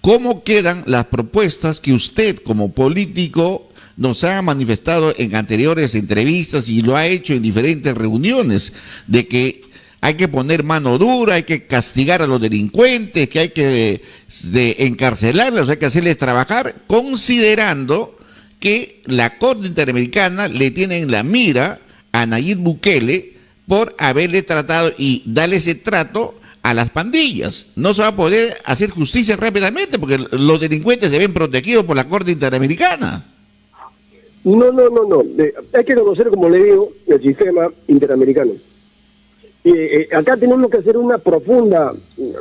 ¿Cómo quedan las propuestas que usted como político nos ha manifestado en anteriores entrevistas y lo ha hecho en diferentes reuniones, de que hay que poner mano dura, hay que castigar a los delincuentes, que hay que encarcelarlos, hay que hacerles trabajar, considerando que la Corte Interamericana le tiene en la mira a Nayib Bukele por haberle tratado y darle ese trato a las pandillas? No se va a poder hacer justicia rápidamente porque los delincuentes se ven protegidos por la Corte Interamericana. No. Hay que conocer, como le digo, el sistema interamericano. Acá tenemos que hacer una profunda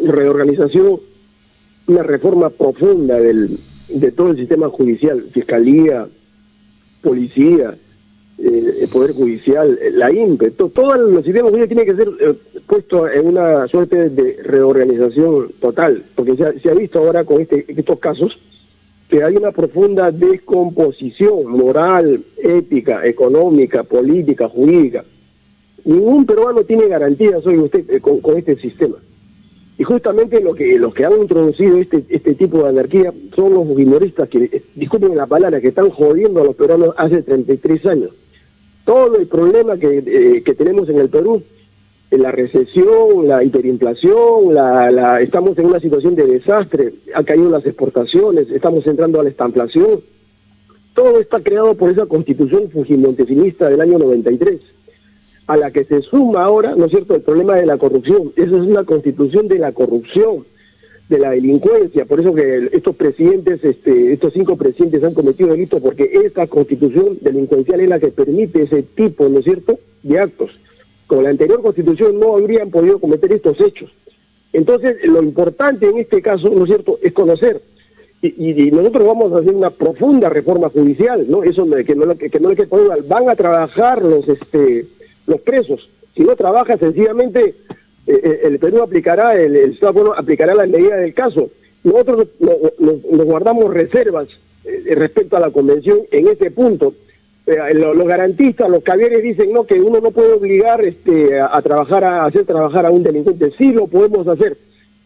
reorganización, una reforma profunda de todo el sistema judicial, fiscalía, policía, el Poder Judicial, la INPE, todo el sistema judicial tiene que ser puesto en una suerte de reorganización total, porque se ha visto ahora con estos casos que hay una profunda descomposición moral, ética, económica, política, jurídica. Ningún peruano tiene garantías hoy con este sistema. Y justamente los que han introducido este tipo de anarquía son los fujimoristas que, disculpen la palabra, que están jodiendo a los peruanos hace 33 años. Todo el problema que tenemos en el Perú, la recesión, la hiperinflación, estamos en una situación de desastre, han caído las exportaciones, estamos entrando a la estanflación. Todo está creado por esa constitución fujimontesista del año 93, a la que se suma ahora, ¿no es cierto?, el problema de la corrupción. Esa es una constitución de la corrupción, de la delincuencia. Por eso que estos presidentes, estos 5 presidentes han cometido delitos, porque esta constitución delincuencial es la que permite ese tipo, ¿no es cierto?, de actos. Con la anterior constitución no habrían podido cometer estos hechos. Entonces, lo importante en este caso, ¿no es cierto?, es conocer. Y nosotros vamos a hacer una profunda reforma judicial, ¿no? Eso que no le que poner, van a trabajar los presos. Si no trabaja, sencillamente el Perú aplicará, el Estado bueno, aplicará la medida del caso. Nosotros nos guardamos reservas respecto a la convención en ese punto. Los garantistas, los caviares dicen no, que uno no puede obligar a trabajar, a hacer trabajar a un delincuente. Sí lo podemos hacer.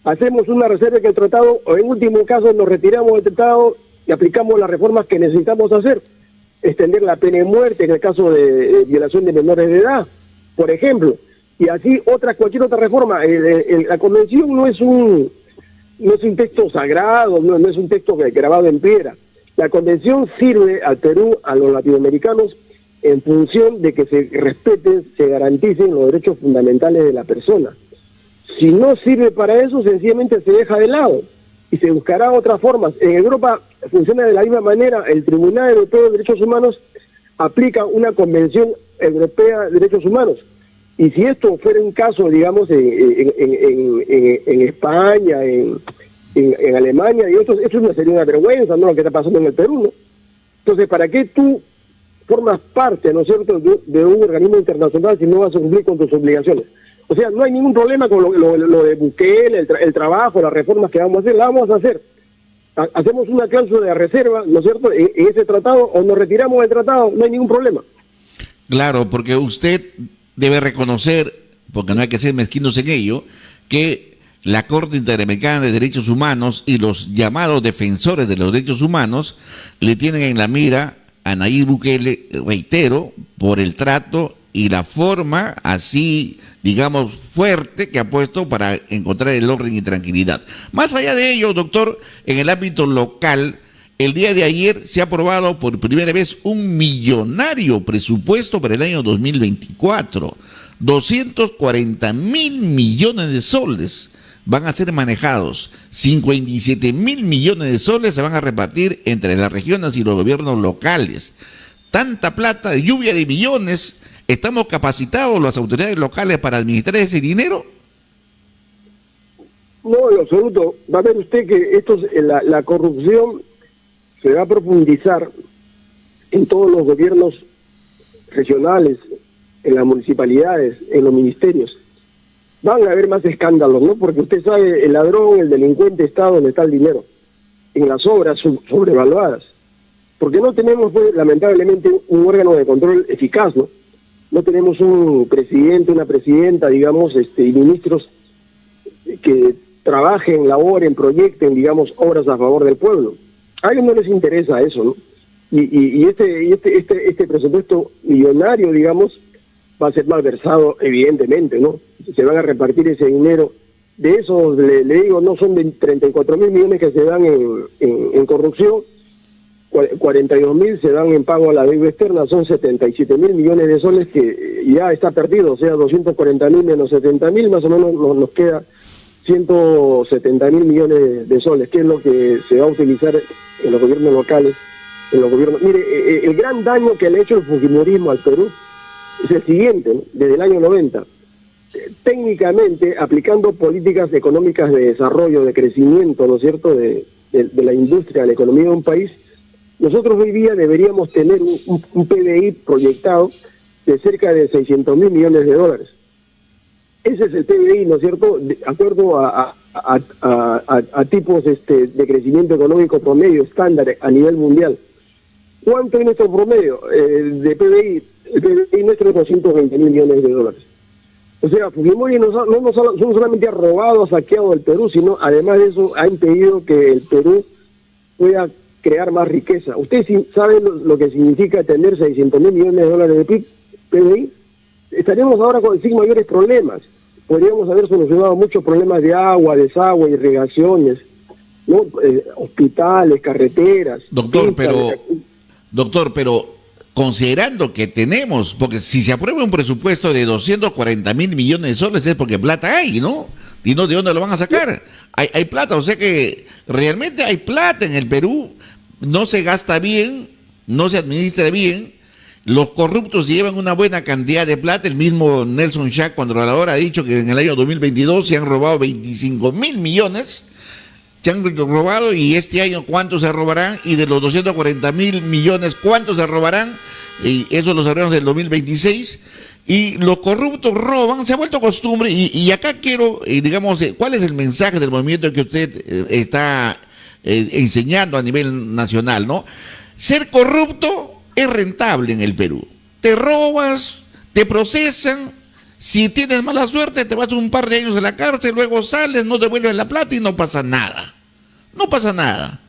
Hacemos una reserva que el tratado, o en último caso nos retiramos del tratado y aplicamos las reformas que necesitamos hacer. Extender la pena de muerte en el caso de violación de menores de edad, por ejemplo. Y así cualquier otra reforma. La convención no es un texto sagrado, no es un texto grabado en piedra. La convención sirve al Perú, a los latinoamericanos, en función de que se respeten, se garanticen los derechos fundamentales de la persona. Si no sirve para eso, sencillamente se deja de lado y se buscará otras formas. En Europa funciona de la misma manera. El Tribunal Europeo de Derechos Humanos aplica una Convención Europea de Derechos Humanos. Y si esto fuera un caso, digamos, en España, en Alemania, y esto no sería una vergüenza, ¿no?, lo que está pasando en el Perú, ¿no? Entonces, ¿para qué tú formas parte, ¿no es cierto?, de un organismo internacional si no vas a cumplir con tus obligaciones? O sea, no hay ningún problema con lo de Bukele, el trabajo, las reformas que vamos a hacer, las vamos a hacer. Hacemos una cláusula de reserva, ¿no es cierto?, en ese tratado, o nos retiramos del tratado, no hay ningún problema. Claro, porque usted debe reconocer, porque no hay que ser mezquinos en ello, que la Corte Interamericana de Derechos Humanos y los llamados defensores de los derechos humanos le tienen en la mira a Nayib Bukele, reitero, por el trato y la forma así, digamos, fuerte que ha puesto para encontrar el orden y tranquilidad. Más allá de ello, doctor, en el ámbito local, el día de ayer se ha aprobado por primera vez un millonario presupuesto para el año 2024. 240.000 millones de soles van a ser manejados. 57.000 millones de soles se van a repartir entre las regiones y los gobiernos locales. Tanta plata, lluvia de millones. ¿Estamos capacitados las autoridades locales para administrar ese dinero? No, en absoluto. Va a ver usted que la corrupción se va a profundizar en todos los gobiernos regionales, en las municipalidades, en los ministerios. Van a haber más escándalos, ¿no? Porque usted sabe, el ladrón, el delincuente está donde está el dinero, en las obras sobrevaluadas. Porque no tenemos, pues, lamentablemente, un órgano de control eficaz, ¿no? No tenemos un presidente, una presidenta, digamos, y ministros que trabajen, laboren, proyecten, digamos, obras a favor del pueblo. A ellos no les interesa eso, ¿no? Y este presupuesto millonario, digamos, va a ser malversado, evidentemente, ¿no? Se van a repartir ese dinero. De esos, le digo, no son de 34.000 millones que se dan en corrupción, 42.000 se dan en pago a la deuda externa, son 77.000 millones de soles que ya está perdido, o sea, 240.000 menos 70.000, más o menos nos queda 170.000 millones de soles, que es lo que se va a utilizar en los gobiernos locales, en los gobiernos. Mire, el gran daño que le ha hecho el fujimorismo al Perú es el siguiente, ¿no? Desde el año 90, técnicamente aplicando políticas económicas de desarrollo, de crecimiento, ¿no es cierto?, de la industria, de la economía de un país, nosotros hoy día deberíamos tener un PBI proyectado de cerca de 600.000 millones de dólares. Ese es el PBI, ¿no es cierto?, de acuerdo a tipos de crecimiento económico promedio, estándar a nivel mundial. ¿Cuánto es nuestro promedio de PBI? El PBI nuestro es 220.000 millones de dólares. O sea, Fujimori no solamente ha robado, ha saqueado el Perú, sino además de eso ha impedido que el Perú pueda crear más riqueza. ¿Usted sabe lo que significa tener 600.000 millones de dólares de PBI? Estaríamos ahora sin mayores problemas. Podríamos haber solucionado muchos problemas de agua, desagüe, irrigaciones, ¿no? Hospitales, carreteras. Doctor, pero considerando que tenemos, porque si se aprueba un presupuesto de 240.000 millones de soles es porque plata hay, ¿no? Y no, ¿de dónde lo van a sacar? Hay plata, o sea que realmente hay plata en el Perú, no se gasta bien, no se administra bien, los corruptos llevan una buena cantidad de plata. El mismo Nelson Schack, controlador, ha dicho que en el año 2022 se han robado 25.000 millones, se han robado, y este año ¿cuántos se robarán? Y de los 240.000 millones, ¿cuántos se robarán? Y eso lo sabremos del 2026. Y los corruptos roban, se ha vuelto costumbre, y acá quiero, digamos, ¿cuál es el mensaje del movimiento que usted está enseñando a nivel nacional, ¿no? Ser corrupto es rentable en el Perú. Te robas, te procesan, si tienes mala suerte te vas un par de años a la cárcel, luego sales, no devuelves la plata y no pasa nada. No pasa nada.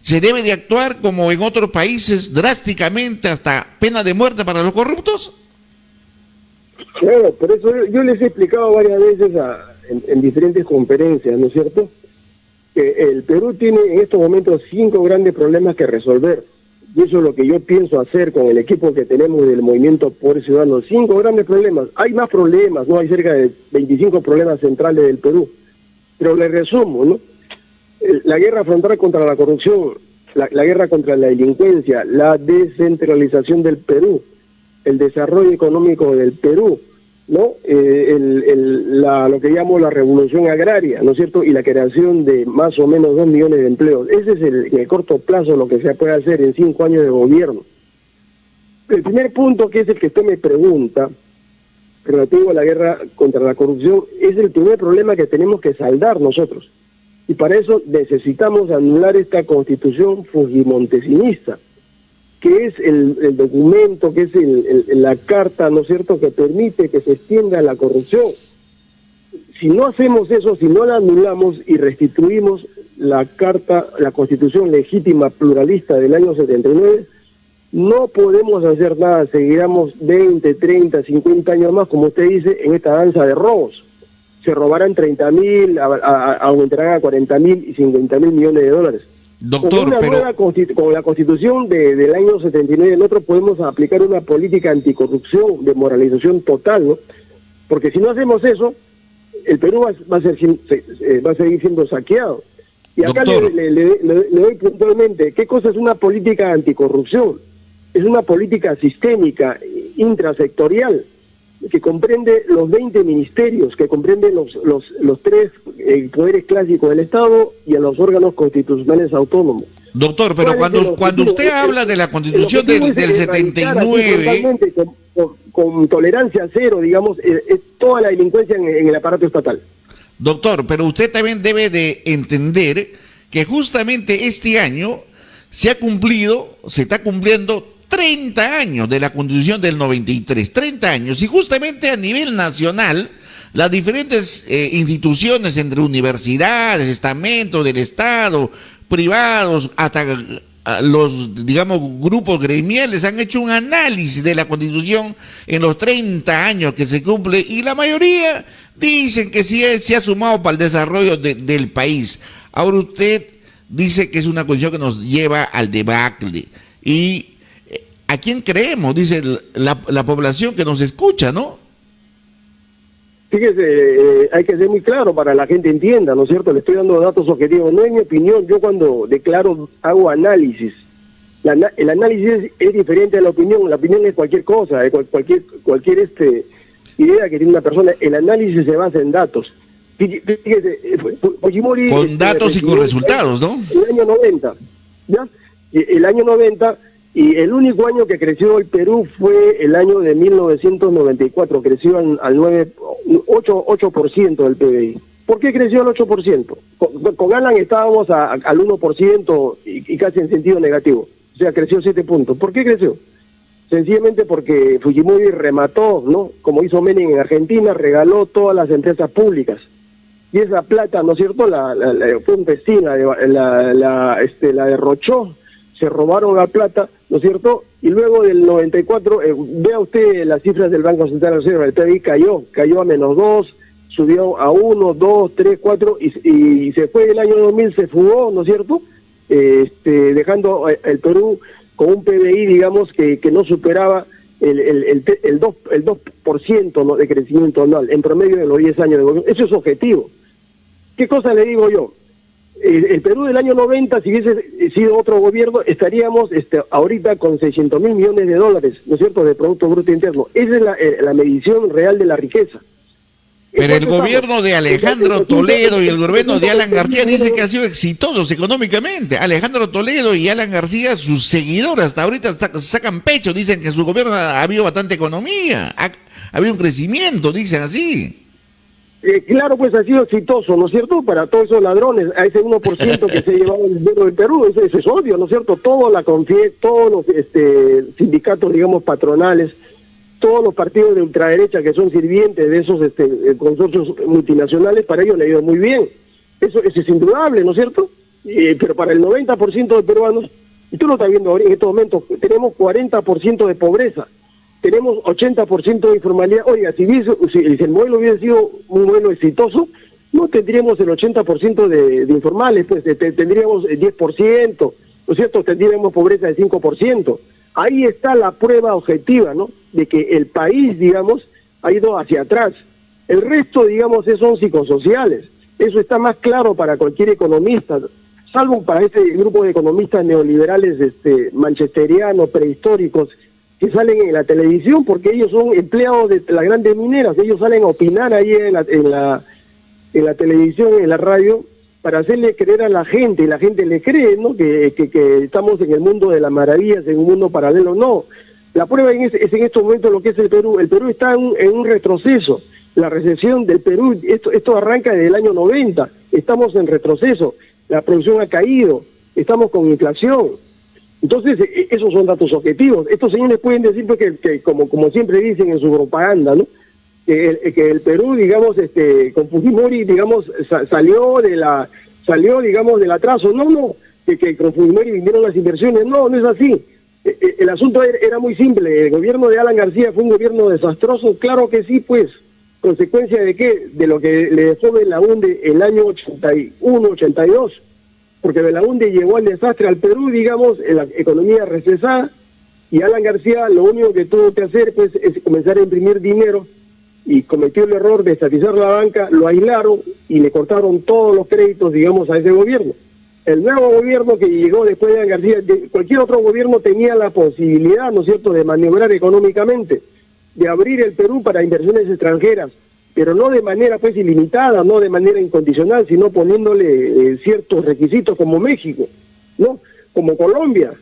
¿Se debe de actuar como en otros países drásticamente hasta pena de muerte para los corruptos? Claro, por eso yo les he explicado varias veces en diferentes conferencias, ¿no es cierto?, que el Perú tiene en estos momentos 5 grandes problemas que resolver. Y eso es lo que yo pienso hacer con el equipo que tenemos del Movimiento Poder Ciudadano. 5 grandes problemas. Hay más problemas, ¿no? Hay cerca de 25 problemas centrales del Perú. Pero les resumo, ¿no? La guerra frontal contra la corrupción, la guerra contra la delincuencia, la descentralización del Perú, el desarrollo económico del Perú, ¿no? Lo que llamo la revolución agraria, ¿no es cierto? Y la creación de más o menos 2 millones de empleos. Ese es en el corto plazo lo que se puede hacer en 5 años de gobierno. El primer punto, que es el que usted me pregunta, relativo a la guerra contra la corrupción, es el primer problema que tenemos que saldar nosotros. Y para eso necesitamos anular esta constitución fujimontesinista, que es el documento, que es la carta, ¿no es cierto?, que permite que se extienda la corrupción. Si no hacemos eso, si no la anulamos y restituimos la carta, la constitución legítima pluralista del año 79, no podemos hacer nada. Seguiremos 20, 30, 50 años más, como usted dice, en esta danza de robos. Se robarán 30.000, aumentarán a 40.000 y 50.000 millones de dólares. Doctor, con la constitución del año 79 nosotros podemos aplicar una política anticorrupción, de moralización total, ¿no? Porque si no hacemos eso, el Perú va a seguir siendo saqueado. Y acá le doy puntualmente, ¿qué cosa es una política anticorrupción? Es una política sistémica, intrasectorial, que comprende los 20 ministerios, que comprende los 3 poderes clásicos del Estado y a los órganos constitucionales autónomos. Doctor, pero cuando usted habla de la Constitución del 79... Con tolerancia cero, digamos, es toda la delincuencia en el aparato estatal. Doctor, pero usted también debe de entender que justamente este año se está cumpliendo 30 años de la Constitución del 93, 30 años, y justamente a nivel nacional las diferentes instituciones, entre universidades, estamentos del Estado, privados, hasta los, digamos, grupos gremiales han hecho un análisis de la Constitución en los 30 años que se cumple y la mayoría dicen que sí se ha sumado para el desarrollo del país. Ahora usted dice que es una condición que nos lleva al debacle. ¿Y a quién creemos? Dice la población que nos escucha, ¿no? Fíjese, hay que ser muy claro para que la gente entienda, ¿no es cierto? Le estoy dando datos objetivos. No es mi opinión, yo cuando declaro hago análisis. El análisis es diferente a la opinión es cualquier cosa, cualquier idea que tiene una persona. El análisis se basa en datos. Fíjese, Fujimori... Con datos y con resultados, ¿no? El año 90, ¿ya? El año 90... Y el único año que creció el Perú fue el año de 1994, creció al 8% del PBI. ¿Por qué creció al 8%? Con Alan estábamos al 1% y casi en sentido negativo. O sea, creció 7 puntos. ¿Por qué creció? Sencillamente porque Fujimori remató, ¿no? Como hizo Menem en Argentina, regaló todas las empresas públicas. Y esa plata, ¿no es cierto?, fue un festín, la derrochó, se robaron la plata, ¿no es cierto? Y luego del 94, vea usted las cifras del Banco Central de Reserva, el PBI cayó a -2, subió a 1, 2, 3, 4, y se fue el año 2000, se fugó, ¿no es cierto? Dejando el Perú con un PBI, digamos, que no superaba el 2%, ¿no?, de crecimiento anual, en promedio de los 10 años de gobierno. Eso es objetivo. ¿Qué cosa le digo yo? El Perú del año 90, si hubiese sido otro gobierno, estaríamos ahorita con 600.000 millones de dólares, ¿no es cierto?, de Producto Bruto Interno. Esa es la medición real de la riqueza. Pero el gobierno de Alejandro Toledo y el gobierno de Alan García dicen que han sido exitosos económicamente. Alejandro Toledo y Alan García, sus seguidores hasta ahorita sacan pecho, dicen que en su gobierno ha habido bastante economía, ha habido un crecimiento, dicen así. Claro, pues ha sido exitoso, ¿no es cierto?, para todos esos ladrones, a ese 1% que se ha llevado el dinero del Perú, eso es obvio, ¿no es cierto? Toda la CONFIEC, todos los sindicatos, digamos, patronales, todos los partidos de ultraderecha que son sirvientes de esos consorcios multinacionales, para ellos le ha ido muy bien. Eso es indudable, ¿no es cierto? Pero para el 90% de peruanos, y tú lo estás viendo ahora en estos momentos, tenemos 40% de pobreza. Tenemos 80% de informalidad. Oiga, si el modelo hubiera sido un modelo exitoso, no tendríamos el 80% de informales, pues tendríamos el 10%, ¿no es cierto? Tendríamos pobreza de 5%. Ahí está la prueba objetiva, ¿no?, de que el país, digamos, ha ido hacia atrás. El resto, digamos, son psicosociales. Eso está más claro para cualquier economista, salvo para este grupo de economistas neoliberales manchesterianos, prehistóricos, que salen en la televisión, porque ellos son empleados de las grandes mineras, ellos salen a opinar ahí en la televisión, en la radio, para hacerle creer a la gente, y la gente le cree, ¿no?, que estamos en el mundo de las maravillas, en un mundo paralelo. No, la prueba es en estos momentos lo que es el Perú. El Perú está en un retroceso. La recesión del Perú, esto arranca desde el año 90, estamos en retroceso, la producción ha caído, estamos con inflación. Entonces, esos son datos objetivos. Estos señores pueden decir pues, que como siempre dicen en su propaganda, ¿no?, que el Perú, digamos, con Fujimori, digamos, salió, digamos, del atraso. No, que con Fujimori vinieron las inversiones. No es así. El asunto era muy simple. El gobierno de Alan García fue un gobierno desastroso. Claro que sí, pues. ¿Consecuencia de qué? De lo que le dejó Belaúnde el año 81, 82. Porque Belaúnde llevó al desastre al Perú, digamos, en la economía recesada, y Alan García lo único que tuvo que hacer pues es comenzar a imprimir dinero, y cometió el error de estatizar la banca, lo aislaron y le cortaron todos los créditos, digamos, a ese gobierno. El nuevo gobierno que llegó después de Alan García, cualquier otro gobierno tenía la posibilidad, ¿no es cierto?, de maniobrar económicamente, de abrir el Perú para inversiones extranjeras, pero no de manera pues ilimitada, no de manera incondicional, sino poniéndole ciertos requisitos como México, ¿no?, como Colombia,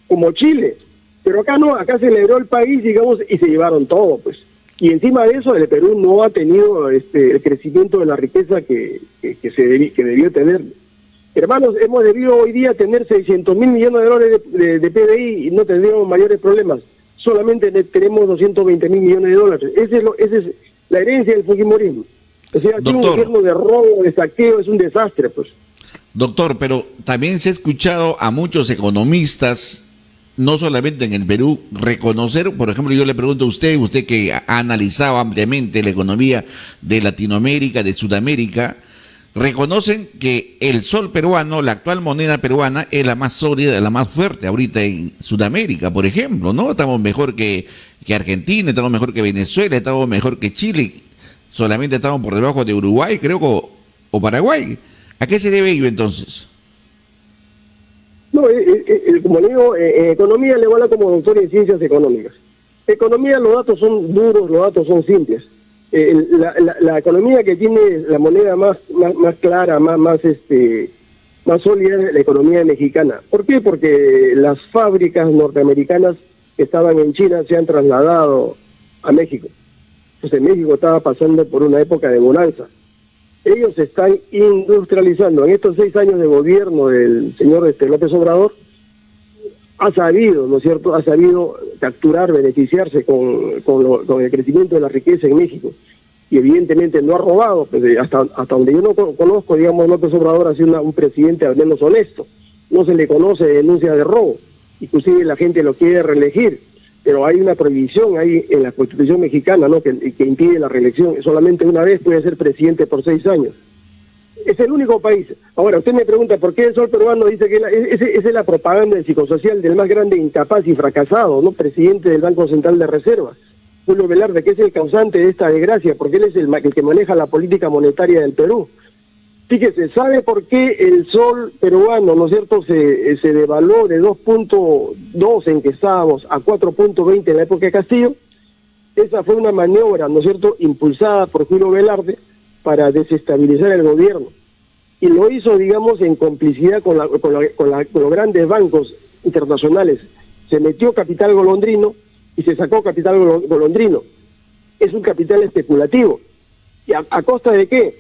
como Chile. Pero acá no, acá se celebró el país, digamos, y se llevaron todo, pues. Y encima de eso, el Perú no ha tenido el crecimiento de la riqueza que debió tener. Hermanos, hemos debido hoy día tener 600.000 millones de dólares de PBI y no tendríamos mayores problemas. Solamente tenemos 220.000 millones de dólares. Esa es la herencia del fujimorismo. O sea, aquí un Doctor. gobierno de robo, de saqueo, es un desastre, pues. Doctor, pero también se ha escuchado a muchos economistas, no solamente en el Perú, reconocer, por ejemplo, yo le pregunto a usted que ha analizado ampliamente la economía de Latinoamérica, de Sudamérica, reconocen que el sol peruano, la actual moneda peruana, es la más sólida, la más fuerte ahorita en Sudamérica, por ejemplo, ¿no? Estamos mejor que Argentina, estamos mejor que Venezuela, estamos mejor que Chile, solamente estamos por debajo de Uruguay, creo, o Paraguay. ¿A qué se debe ello entonces? No, como le digo, en economía le habla como doctor en ciencias económicas. Economía, los datos son duros, los datos son simples. La economía que tiene la moneda más clara, más sólida es la economía mexicana. ¿Por qué? Porque las fábricas norteamericanas que estaban en China se han trasladado a México. Entonces México estaba pasando por una época de bonanza. Ellos se están industrializando. En estos 6 años de gobierno del señor López Obrador, ha sabido, ¿no es cierto?, ha sabido capturar, beneficiarse con el crecimiento de la riqueza en México. Y evidentemente no ha robado, pues hasta donde yo no conozco, digamos, López Obrador ha sido un presidente al menos honesto. No se le conoce denuncia de robo. Inclusive la gente lo quiere reelegir, pero hay una prohibición ahí en la Constitución mexicana, ¿no?, que impide la reelección. Solamente una vez puede ser presidente por 6 años. Es el único país. Ahora, usted me pregunta, ¿por qué el sol peruano dice que esa es la propaganda del psicosocial del más grande incapaz y fracasado, ¿no?, presidente del Banco Central de Reserva, Julio Velarde, que es el causante de esta desgracia, porque él es el que maneja la política monetaria del Perú? Fíjese, ¿sabe por qué el sol peruano, ¿no es cierto?, se devaluó de 2.2 en que estábamos a 4.20 en la época de Castillo? Esa fue una maniobra, ¿no es cierto?, impulsada por Julio Velarde para desestabilizar el gobierno. Y lo hizo, digamos, en complicidad con los grandes bancos internacionales. Se metió capital golondrino y se sacó capital golondrino. Es un capital especulativo. ¿Y a costa de qué?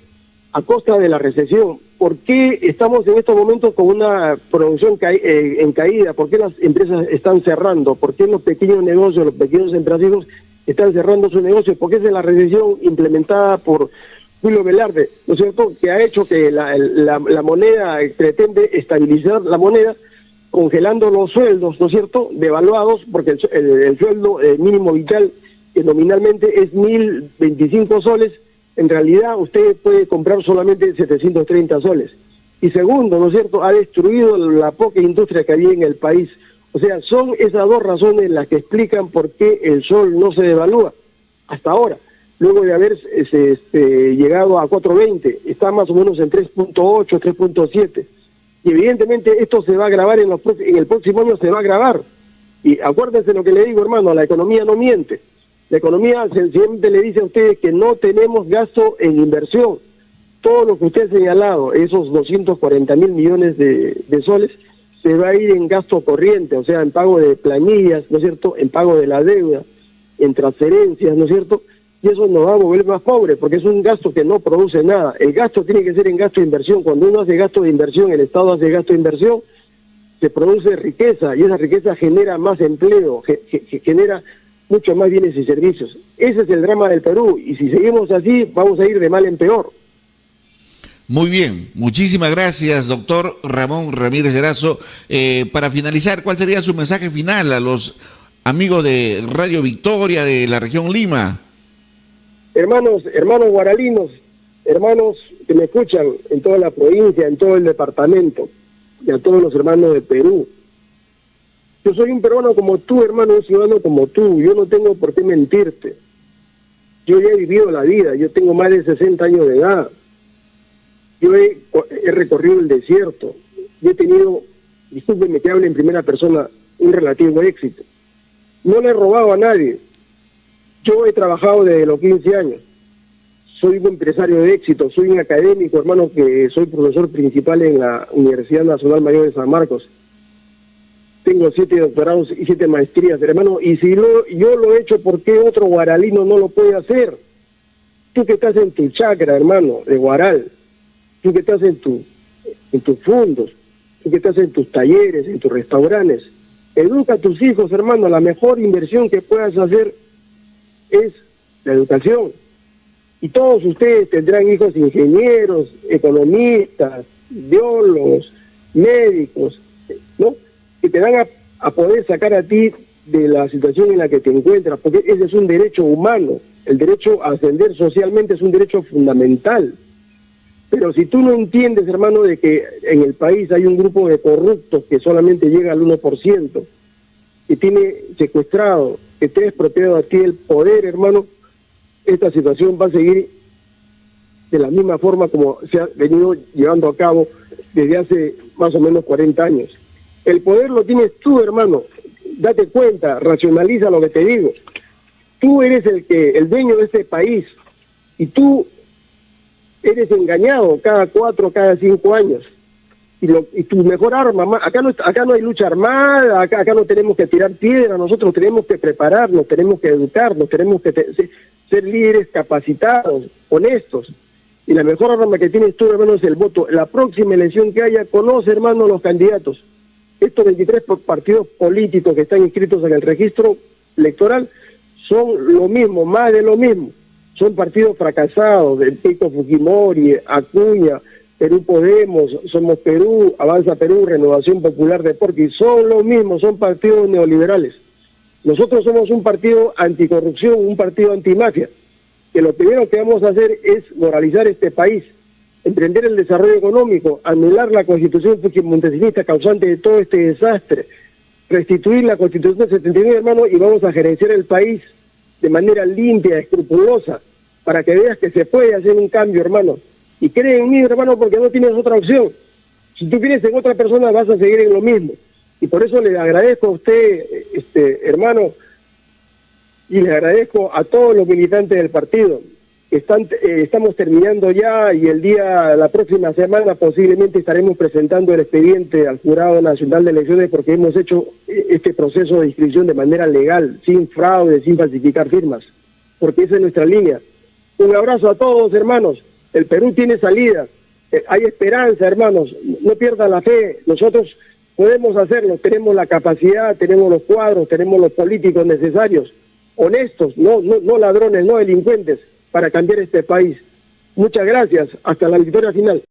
A costa de la recesión. ¿Por qué estamos en estos momentos con una producción en caída? ¿Por qué las empresas están cerrando? ¿Por qué los pequeños negocios, los pequeños empresarios están cerrando sus negocios? Porque es de la recesión implementada por Julio Velarde, ¿no es cierto?, que ha hecho que la moneda, pretende estabilizar la moneda, congelando los sueldos, ¿no es cierto?, devaluados, porque el sueldo mínimo vital, que nominalmente es 1.025 soles, en realidad usted puede comprar solamente 730 soles. Y segundo, ¿no es cierto?, ha destruido la poca industria que había en el país. O sea, son esas dos razones las que explican por qué el sol no se devalúa hasta ahora. Luego de haber llegado a 4.20, está más o menos en 3.8, 3.7. Y evidentemente esto se va a agravar en el próximo año, se va a agravar. Y acuérdense lo que le digo, hermano, la economía no miente. La economía sencillamente le dice a ustedes que no tenemos gasto en inversión. Todo lo que usted ha señalado, esos 240.000 millones de soles, se va a ir en gasto corriente, o sea, en pago de planillas, ¿no es cierto?, en pago de la deuda, en transferencias, ¿no es cierto?, y eso nos va a volver más pobres, porque es un gasto que no produce nada. El gasto tiene que ser en gasto de inversión. Cuando uno hace gasto de inversión, el Estado hace gasto de inversión, se produce riqueza, y esa riqueza genera más empleo, genera muchos más bienes y servicios. Ese es el drama del Perú, y si seguimos así, vamos a ir de mal en peor. Muy bien, muchísimas gracias, doctor Ramón Ramírez Erazo. Para finalizar, ¿cuál sería su mensaje final a los amigos de Radio Victoria de la región Lima? Hermanos guaralinos, hermanos que me escuchan en toda la provincia, en todo el departamento, y a todos los hermanos de Perú. Yo soy un peruano como tú, hermano, un ciudadano como tú. Yo no tengo por qué mentirte. Yo ya he vivido la vida, yo tengo más de 60 años de edad. Yo he recorrido el desierto. Yo he tenido, discúlpeme que hable en primera persona, un relativo éxito. No le he robado a nadie. Yo he trabajado desde los 15 años. Soy un empresario de éxito, soy un académico, hermano, que soy profesor principal en la Universidad Nacional Mayor de San Marcos. Tengo 7 doctorados y 7 maestrías, hermano, y si yo lo he hecho, ¿por qué otro guaralino no lo puede hacer? Tú que estás en tu chacra, hermano, de Guaral, tú que estás en tus fondos, tú que estás en tus talleres, en tus restaurantes, educa a tus hijos, hermano. La mejor inversión que puedas hacer es la educación. Y todos ustedes tendrán hijos ingenieros, economistas, biólogos, médicos, ¿no? Que te van a poder sacar a ti de la situación en la que te encuentras, porque ese es un derecho humano. El derecho a ascender socialmente es un derecho fundamental. Pero si tú no entiendes, hermano, de que en el país hay un grupo de corruptos que solamente llega al 1%, que tiene secuestrado, que te ha expropiado a ti el poder, hermano, esta situación va a seguir de la misma forma como se ha venido llevando a cabo desde hace más o menos 40 años. El poder lo tienes tú, hermano. Date cuenta, racionaliza lo que te digo. Tú eres el dueño de este país y tú eres engañado cada 4, cada 5 años. Y tu mejor arma, acá no hay lucha armada, acá no tenemos que tirar piedra, nosotros tenemos que prepararnos, tenemos que educarnos, tenemos que ser líderes capacitados, honestos. Y la mejor arma que tienes tú, hermano, es el voto. La próxima elección que haya, conoce, hermano, los candidatos. Estos 23 partidos políticos que están inscritos en el registro electoral son lo mismo, más de lo mismo. Son partidos fracasados, de Keiko Fujimori, Acuña, Perú Podemos, Somos Perú, Avanza Perú, Renovación Popular Deporte, son lo mismo, son partidos neoliberales. Nosotros somos un partido anticorrupción, un partido antimafia, que lo primero que vamos a hacer es moralizar este país, emprender el desarrollo económico, anular la constitución fujimontesista causante de todo este desastre, restituir la constitución del 79, hermano, y vamos a gerenciar el país de manera limpia, escrupulosa, para que veas que se puede hacer un cambio, hermano. Y cree en mí, hermano, porque no tienes otra opción. Si tú crees en otra persona, vas a seguir en lo mismo. Y por eso le agradezco a usted, hermano, y le agradezco a todos los militantes del partido. Estamos terminando ya y la próxima semana posiblemente estaremos presentando el expediente al Jurado Nacional de Elecciones porque hemos hecho este proceso de inscripción de manera legal, sin fraude, sin falsificar firmas, porque esa es nuestra línea. Un abrazo a todos, hermanos. El Perú tiene salida. Hay esperanza, hermanos. No pierdan la fe. Nosotros podemos hacerlo. Tenemos la capacidad, tenemos los cuadros, tenemos los políticos necesarios, honestos, no ladrones, no delincuentes, para cambiar este país. Muchas gracias. Hasta la victoria final.